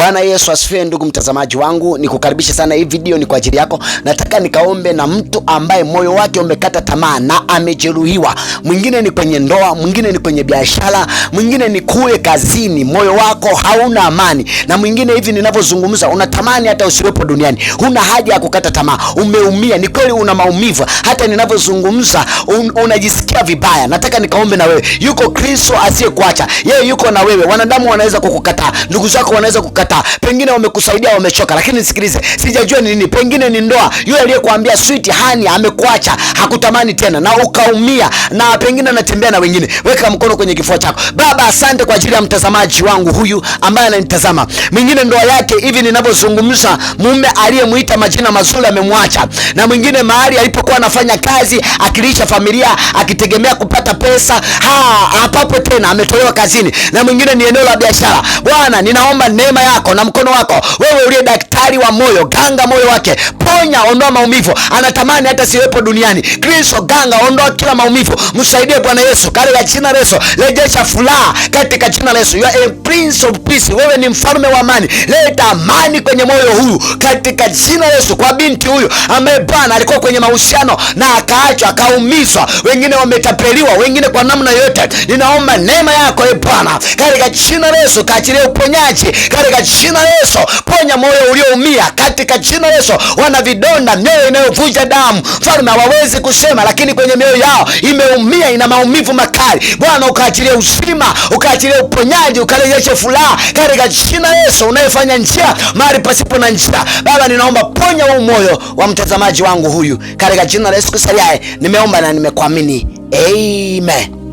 Bwana Yesu asifiwe. Ndugu mtazamaji wangu, nikukaribisha sana. Hii video ni kwa ajili yako. Nataka nikaombe na mtu ambaye moyo wake umekata tamaa na amejeruhiwa. Mwingine ni kwenye ndoa, mwingine ni kwenye biashara, mwingine ni kule kazini, moyo wako hauna amani, na mwingine hivi ninavyozungumza unatamani hata usiwepo duniani. Huna haja ya kukata tamaa, umeumia. Ni kweli una maumivu, hata ninavyozungumza unajisikia vibaya. Nataka nikaombe na wewe. Yuko Kristo asiyekuacha, yeye yuko na wewe. Wanadamu wanaweza kukukataa, ndugu zako wanaweza kukataa, pengine wamekusaidia wamechoka, lakini nisikilize, sijajua ni nini. Pengine ni ndoa, yule aliyekuambia sweet honey amekuacha, hakutamani tena na ukaumia, na pengine anatembea na wengine. Weka mkono kwenye kifua chako. Baba, asante kwa ajili ya mtazamaji wangu huyu ambaye ananitazama. Mwingine ndoa yake hivi ninavyozungumza, mume aliyemuita majina mazuri amemwacha, na mwingine mahali alipokuwa anafanya kazi akilisha familia akitegemea kupata pesa, hapapo tena, ametolewa kazini, na mwingine ni eneo la biashara. Bwana, ninaomba neema yako na mkono wako, wewe uliye daktari wa moyo, ganga moyo wake, ponya, ondoa maumivu. Anatamani hata siwepo duniani. Kristo, ganga, ondoa kila maumivu, msaidie Bwana Yesu, katika jina la Yesu. Rejesha furaha katika jina la Yesu. You are a prince of peace, wewe ni mfalme wa amani. Leta amani kwenye moyo huu katika jina la Yesu. Kwa binti huyu ambaye Bwana alikuwa kwenye mahusiano na akaachwa, akaumizwa, wengine wametapeliwa, wengine kwa namna yoyote, ninaomba neema yako Bwana katika jina la Yesu. Kaachilie uponyaji katika jina la Yesu. Ponya moyo ulioumia katika jina la Yesu. Wana vidonda, mioyo inayovuja damu, mfalme, hawawezi kusema, lakini kwenye mioyo yao imeumia, ina maumivu makali. Bwana, ukaachilie uzima, ukaachilie uponyaji, ukarejeshe furaha katika jina la Yesu. Unayefanya njia mahali pasipo na njia, Baba, ninaomba ponya huu moyo wa mtazamaji wangu huyu katika jina la Yesu Kristo. Nimeomba na nimekuamini. Amen.